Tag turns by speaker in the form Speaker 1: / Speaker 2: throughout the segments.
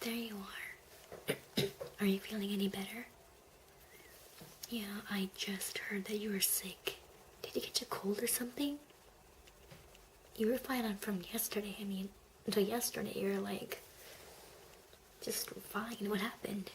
Speaker 1: There you are. Are you feeling any better? Yeah, I just heard that you were sick. Did you get a cold or something? You were fine from yesterday. I mean, until yesterday you were like, just fine. What happened?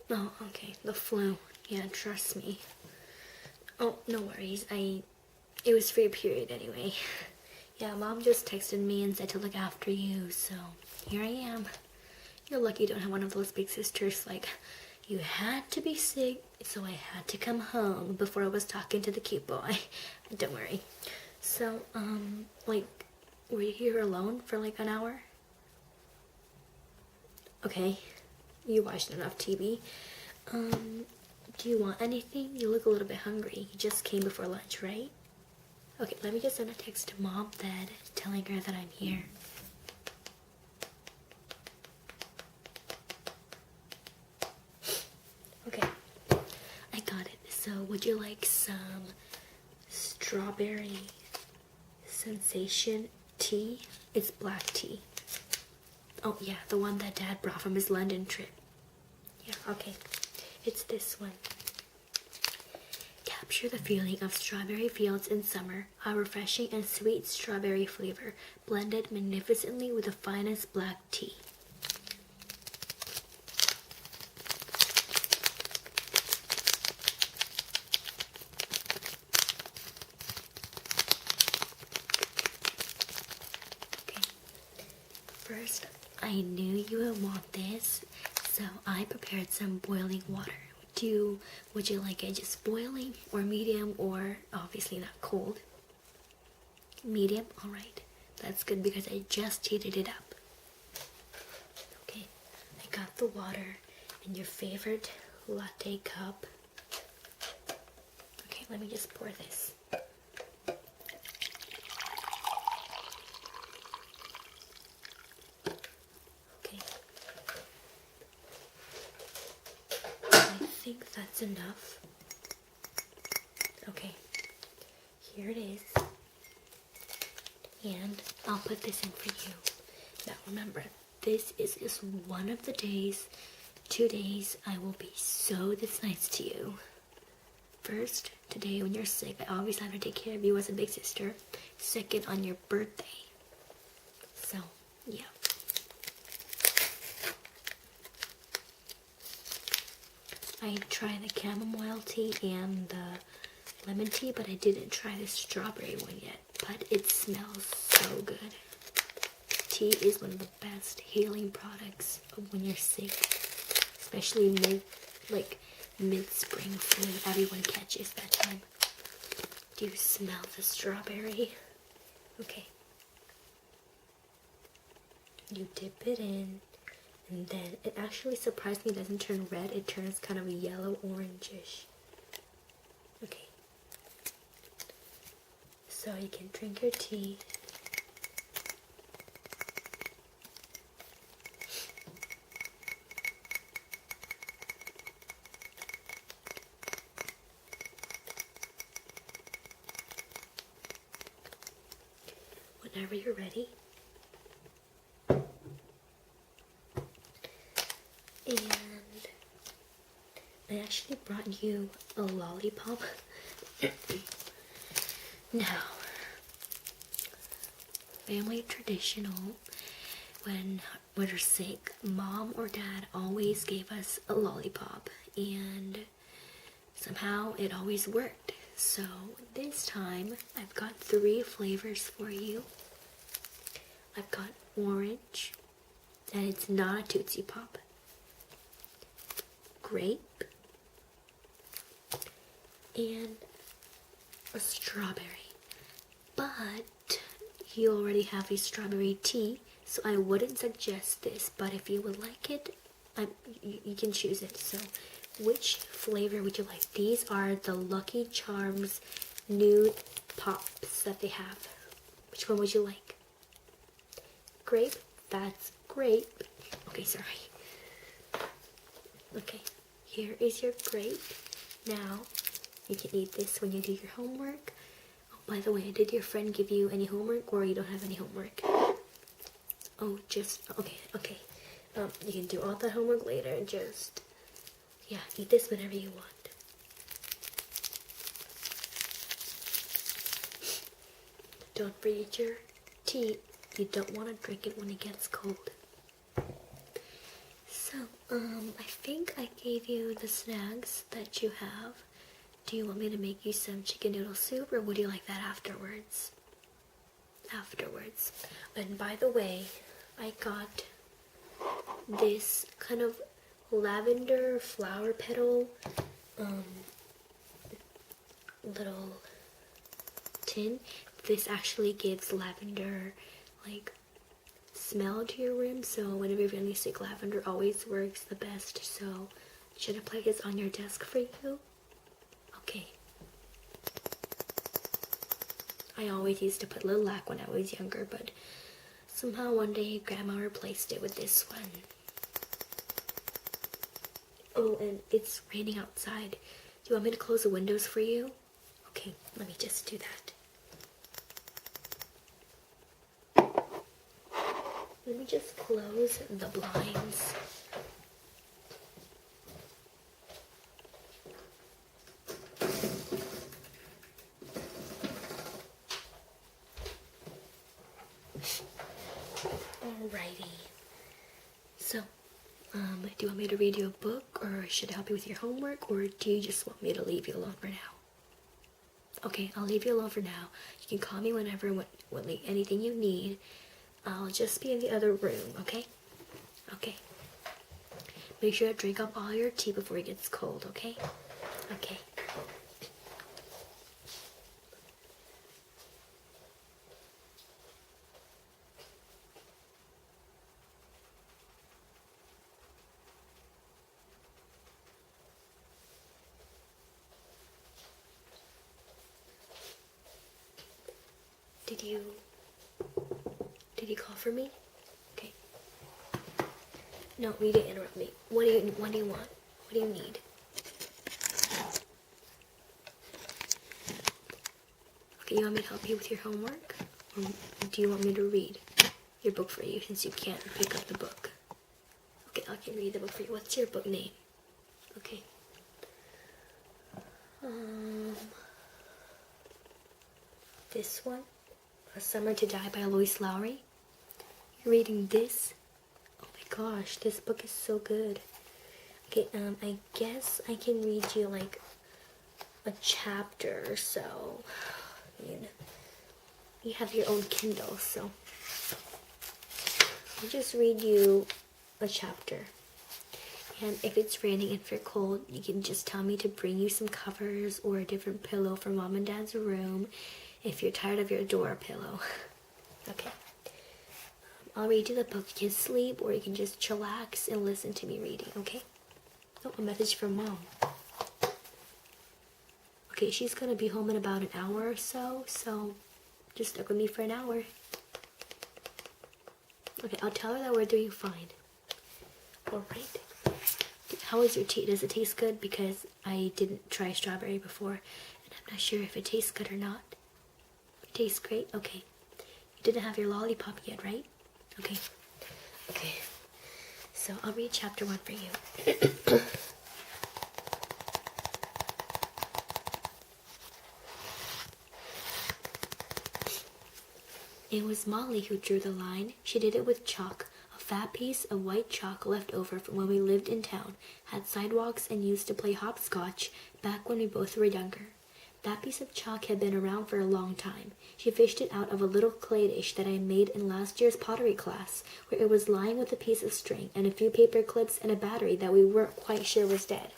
Speaker 1: Oh, okay, the flu. Yeah, trust me. Oh, no worries. It was for your period anyway. Yeah, Mom just texted me and said to look after you, so here I am. You're lucky you don't have one of those big sisters like, you had to be sick, so I had to come home before I was talking to the cute boy. Don't worry. So, like, were you here alone for like an hour? Okay, you watched enough TV. Do you want anything? You look a little bit hungry. You just came before lunch, right? Okay, let me just send a text to Mom then, telling her that I'm here. Okay, I got it. So, would you like some strawberry sensation tea? It's black tea. Oh, yeah, the one that Dad brought from his London trip. Yeah, okay. It's this one. Capture the feeling of strawberry fields in summer, a refreshing and sweet strawberry flavor, blended magnificently with the finest black tea. Okay. First, I knew you would want this, so I prepared some boiling water. Would you like it just boiling or medium, or obviously not cold? Medium? Alright. That's good because I just heated it up. Okay. I got the water in your favorite latte cup. Okay, let me just pour this. Okay. I think that's enough. Okay, here it is. And I'll put this in for you. Now remember, this is just one of the days, 2 days I will be so this nice to you. First, today when you're sick, I always have to take care of you as a big sister. Second, on your birthday. So, yeah. I tried the chamomile tea and the lemon tea, but I didn't try the strawberry one yet. But it smells so good. Tea is one of the best healing products when you're sick, especially mid-spring flu. Everyone catches that time. Do you smell the strawberry? Okay. You dip it in. And then it actually surprised me it doesn't turn red, it turns kind of yellow orangish. Okay. So you can drink your tea. Whenever you're ready. And I actually brought you a lollipop. Now, family traditional, when we're sick, Mom or Dad always gave us a lollipop, and somehow it always worked. So this time, I've got 3 flavors for you. I've got orange, and it's not a Tootsie Pop. Grape, and a strawberry. But you already have a strawberry tea, so I wouldn't suggest this, but if you would like it, you can choose it. So which flavor would you like? These are the Lucky Charms nude pops that they have. Which one would you like? Grape? That's grape. Okay, sorry. Okay, here is your grape. Now, you can eat this when you do your homework. Oh, by the way, did your friend give you any homework, or you don't have any homework? Oh, just, okay. You can do all that homework later and just, yeah, eat this whenever you want. Don't freeze your tea. You don't want to drink it when it gets cold. So, I think I gave you the snacks that you have. Do you want me to make you some chicken noodle soup, or would you like that afterwards? Afterwards. And by the way, I got this kind of lavender flower petal little tin. This actually gives lavender like smell to your room, so whenever you're feeling sick, lavender always works the best. So should I place this on your desk for you? Okay. I always used to put lilac when I was younger, but somehow one day Grandma replaced it with this one. Oh, and it's raining outside. Do you want me to close the windows for you? Okay, let me just do that. Let me just close the blinds. Alrighty. So, do you want me to read you a book, or should I help you with your homework, or do you just want me to leave you alone for now? Okay, I'll leave you alone for now. You can call me whenever, when anything you need. I'll just be in the other room, okay? Okay. Make sure to drink up all your tea before it gets cold, okay? Okay. Did you call for me? Okay. No, you didn't interrupt me. What do you want? What do you need? Okay, you want me to help you with your homework? Or do you want me to read your book for you since you can't pick up the book? Okay, I can read the book for you. What's your book name? Okay. This one? A Summer to Die by Lois Lowry. You're reading this? Oh my gosh, this book is so good. Okay, I guess I can read you like a chapter or so. You have your own Kindle, so I'll just read you a chapter. And if it's raining and if you're cold, you can just tell me to bring you some covers or a different pillow from Mom and Dad's room if you're tired of your door pillow. Okay. I'll read you the book. You can sleep, or you can just chillax and listen to me reading, okay? Oh, a message from Mom. Okay, she's gonna be home in about an hour or so just stick with me for an hour. Okay, I'll tell her that we're doing fine. Alright. How is your tea? Does it taste good? Because I didn't try strawberry before, and I'm not sure if it tastes good or not. It tastes great? Okay. You didn't have your lollipop yet, right? Okay. Okay. So I'll read chapter 1 for you. It was Molly who drew the line. She did it with chalk. A fat piece of white chalk left over from when we lived in town, had sidewalks, and used to play hopscotch back when we both were younger. That piece of chalk had been around for a long time. She fished it out of a little clay dish that I made in last year's pottery class, where it was lying with a piece of string and a few paper clips and a battery that we weren't quite sure was dead.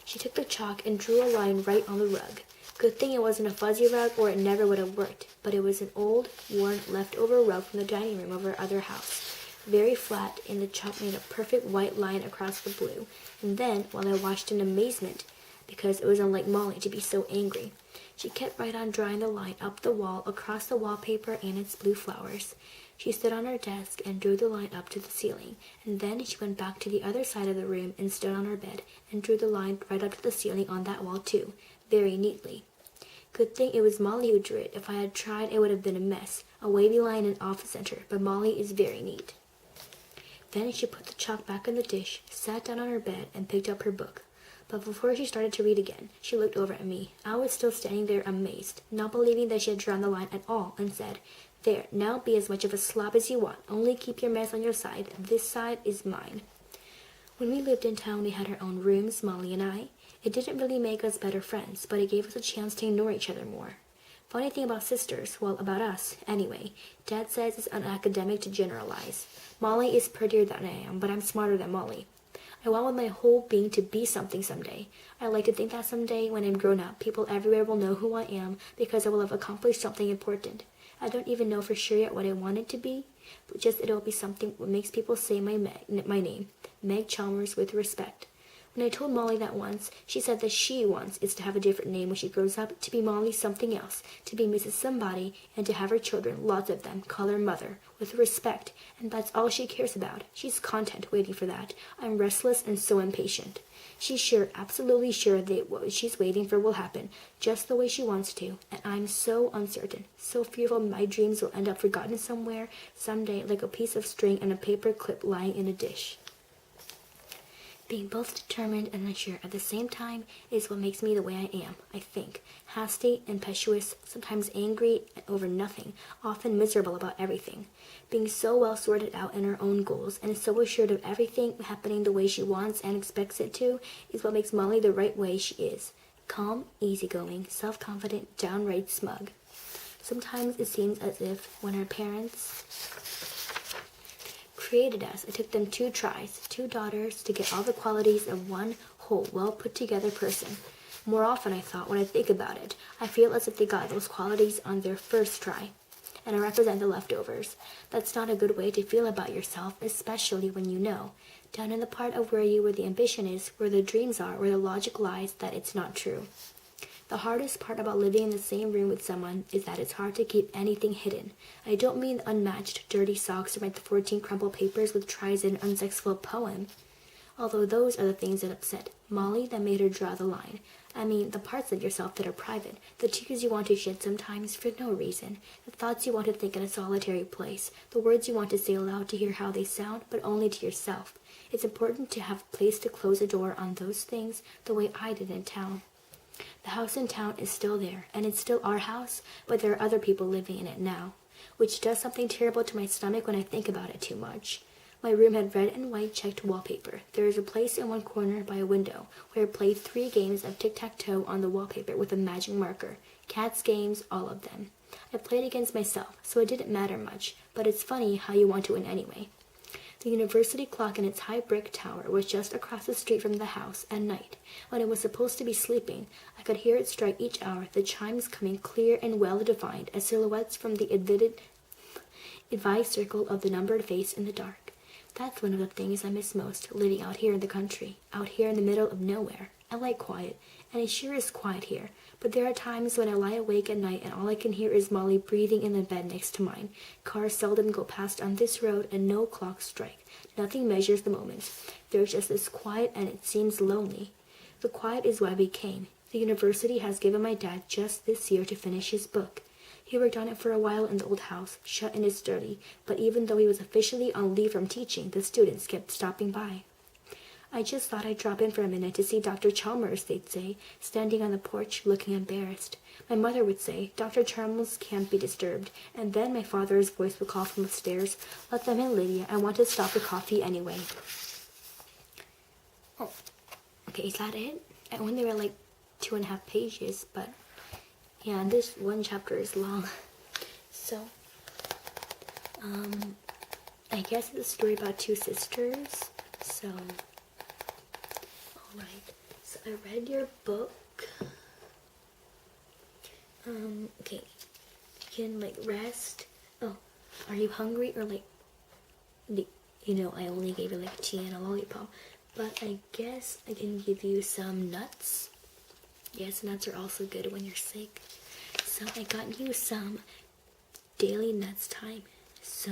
Speaker 1: She took the chalk and drew a line right on the rug. Good thing it wasn't a fuzzy rug, or it never would have worked, but it was an old, worn, leftover rug from the dining room of our other house. Very flat, and the chalk made a perfect white line across the blue. And then, while I watched in amazement, because it was unlike Molly to be so angry, she kept right on drawing the line up the wall, across the wallpaper and its blue flowers. She stood on her desk and drew the line up to the ceiling, and then she went back to the other side of the room and stood on her bed and drew the line right up to the ceiling on that wall too, very neatly. Good thing it was Molly who drew it. If I had tried, it would have been a mess. A wavy line in office center, but Molly is very neat. Then she put the chalk back in the dish, sat down on her bed, and picked up her book. But before she started to read again, she looked over at me. I was still standing there amazed, not believing that she had drawn the line at all, and said, "There, now be as much of a slob as you want. Only keep your mess on your side. This side is mine." When we lived in town, we had our own rooms, Molly and I. It didn't really make us better friends, but it gave us a chance to ignore each other more. Funny thing about sisters, well, about us, anyway, Dad says it's unacademic to generalize. Molly is prettier than I am, but I'm smarter than Molly. I want with my whole being to be something someday. I like to think that someday, when I'm grown up, people everywhere will know who I am because I will have accomplished something important. I don't even know for sure yet what I want it to be, but just it'll be something that makes people say my name, Meg Chalmers, with respect. When I told Molly that once, she said that she wants is to have a different name when she grows up, to be Molly something else, to be Mrs. Somebody, and to have her children, lots of them, call her mother, with respect, and that's all she cares about. She's content waiting for that. I'm restless and so impatient. She's sure, absolutely sure that what she's waiting for will happen, just the way she wants to, and I'm so uncertain, so fearful my dreams will end up forgotten somewhere, someday, like a piece of string and a paper clip lying in a dish. Being both determined and unsure at the same time is what makes me the way I am, I think. Hasty, impetuous, sometimes angry over nothing, often miserable about everything. Being so well sorted out in her own goals and so assured of everything happening the way she wants and expects it to is what makes Molly the right way she is. Calm, easygoing, self-confident, downright smug. Sometimes it seems as if when her parents created us, it took them 2 tries, 2 daughters, to get all the qualities of one whole, well-put-together person. More often, I thought, when I think about it, I feel as if they got those qualities on their first try, and I represent the leftovers. That's not a good way to feel about yourself, especially when you know, down in the part of where the ambition is, where the dreams are, where the logic lies, that it's not true. The hardest part about living in the same room with someone is that it's hard to keep anything hidden. I don't mean the unmatched dirty socks or my 14 crumpled papers with tries in an unsexual poem, although those are the things that upset Molly that made her draw the line. I mean the parts of yourself that are private, the tears you want to shed sometimes for no reason, the thoughts you want to think in a solitary place, the words you want to say aloud to hear how they sound, but only to yourself. It's important to have a place to close a door on those things the way I did in town. The house in town is still there, and it's still our house, but there are other people living in it now, which does something terrible to my stomach when I think about it too much. My room had red and white checked wallpaper. There is a place in one corner by a window where I played 3 games of tic-tac-toe on the wallpaper with a magic marker. Cats games, all of them. I played against myself, so it didn't matter much, but it's funny how you want to win anyway. The university clock in its high brick tower was just across the street from the house at night. When I was supposed to be sleeping, I could hear it strike each hour, the chimes coming clear and well-defined as silhouettes from the advised circle of the numbered face in the dark. That's one of the things I miss most, living out here in the country, out here in the middle of nowhere. I like quiet, and it sure is quiet here, but there are times when I lie awake at night and all I can hear is Molly breathing in the bed next to mine. Cars seldom go past on this road and no clocks strike. Nothing measures the moments. There's just this quiet and it seems lonely. The quiet is why we came. The university has given my dad just this year to finish his book. He worked on it for a while in the old house, shut in his study, but even though he was officially on leave from teaching, the students kept stopping by. I just thought I'd drop in for a minute to see Dr. Chalmers, they'd say, standing on the porch, looking embarrassed. My mother would say, "Dr. Chalmers can't be disturbed," and then my father's voice would call from upstairs, "Let them in, Lydia. I want to stop the coffee anyway." Oh, okay, is that it? And when they were like 2.5 pages, but yeah, this one chapter is long. So, I guess it's a story about 2 sisters, so... Alright, so I read your book. Okay, you can like rest. Oh, are you hungry or like, you know, I only gave you like tea and a lollipop, but I guess I can give you some nuts. Yes, nuts are also good when you're sick. So I got you some Daily Nuts Time. So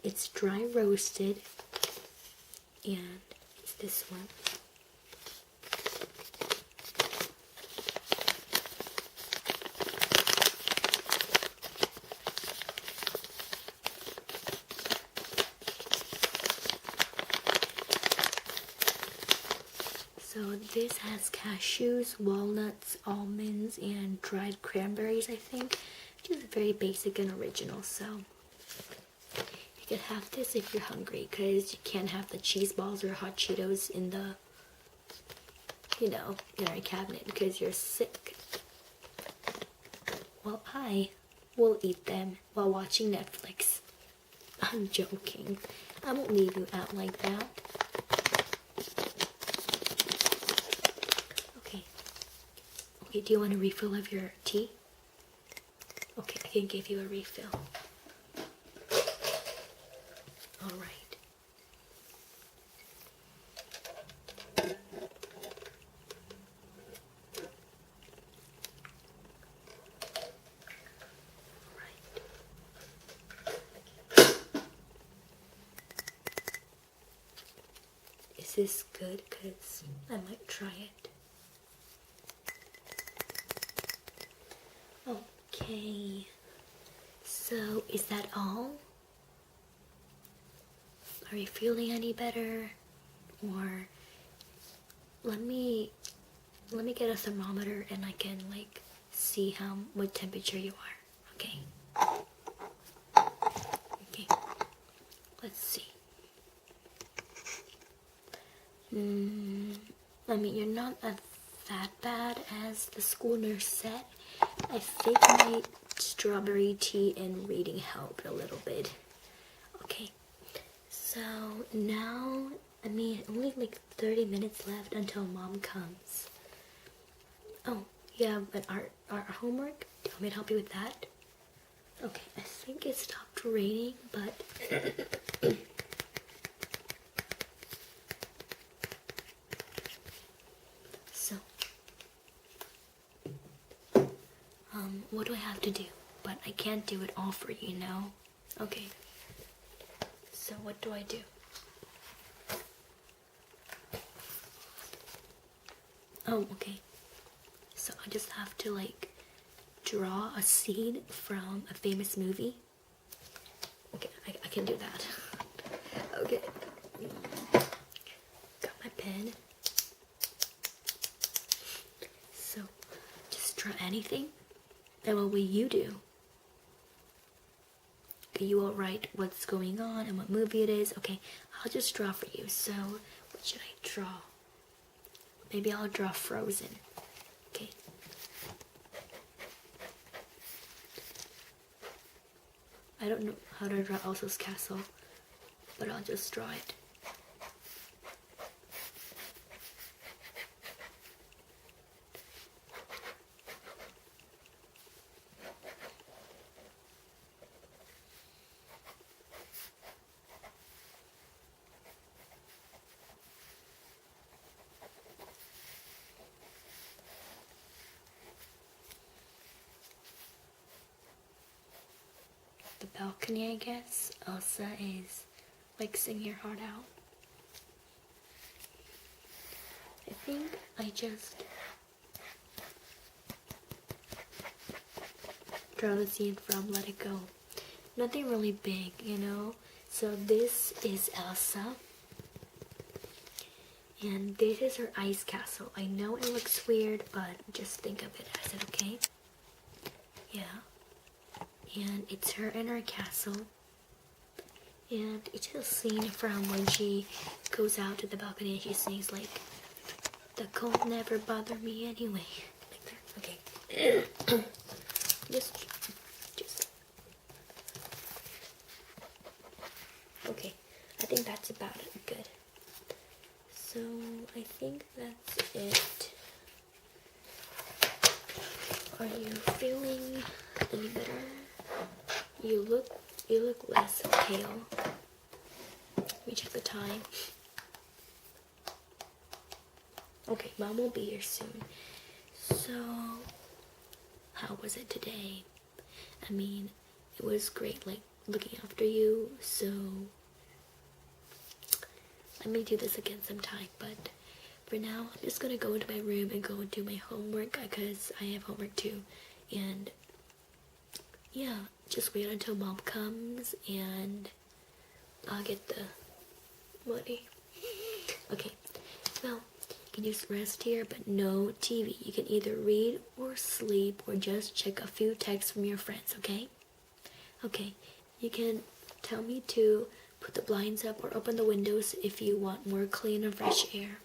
Speaker 1: it's dry roasted, and it's this one. this has cashews, walnuts, almonds, and dried cranberries, I think. Which is very basic and original, so you could have this if you're hungry, because you can't have the cheese balls or hot Cheetos in the, you know, in our cabinet because you're sick. Well, I will eat them while watching Netflix. I'm joking. I won't leave you out like that. Okay. Okay, do you want a refill of your tea? Okay, I can give you a refill. Alright. Is this good? Because I might try it. Okay. So, is that all? Are you feeling any better? Or let me get a thermometer and I can like see what temperature you are. Okay. Okay. Let's see. I mean, you're not that bad as the school nurse said. I think my strawberry tea and reading helped a little bit. Okay, so now, I mean, only like 30 minutes left until mom comes. Oh, yeah, but our homework? Do you want me to help you with that? Okay, I think it stopped raining, but so, what do I have to do? But I can't do it all for you, no? Okay, so what do I do? Oh, okay. So I just have to like draw a scene from a famous movie. Okay, I can do that. Okay. Got my pen. So just draw anything. And what will you do? Okay, you will write what's going on and what movie it is. Okay, I'll just draw for you. So what should I draw? Maybe I'll draw Frozen. Okay. I don't know how to draw Elsa's castle, but I'll just draw it. The balcony, I guess. Elsa is like singing her heart out. I think I just draw the scene from Let It Go. Nothing really big, you know. So this is Elsa. And this is her ice castle. I know it looks weird, but just think of it as it, okay? Yeah. And it's her in her castle. And it's a scene from when she goes out to the balcony and she sings like, "The cold never bothered me anyway." Like that. Okay. just. Okay. I think that's about it. Good. So I think that's it. Are you feeling any better? You look less pale. Let me check the time. Okay, mom will be here soon. So, how was it today? I mean, it was great, like, looking after you, so I may do this again sometime, but for now, I'm just gonna go into my room and go and do my homework, because I have homework too, and yeah, just wait until mom comes, and I'll get the money. Okay, well, can just rest here, but no TV. You can either read or sleep or just check a few texts from your friends, okay? Okay, you can tell me to put the blinds up or open the windows if you want more clean and fresh air.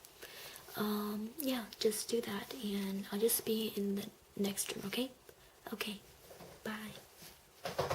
Speaker 1: Yeah, just do that, and I'll just be in the next room, okay? Okay, bye.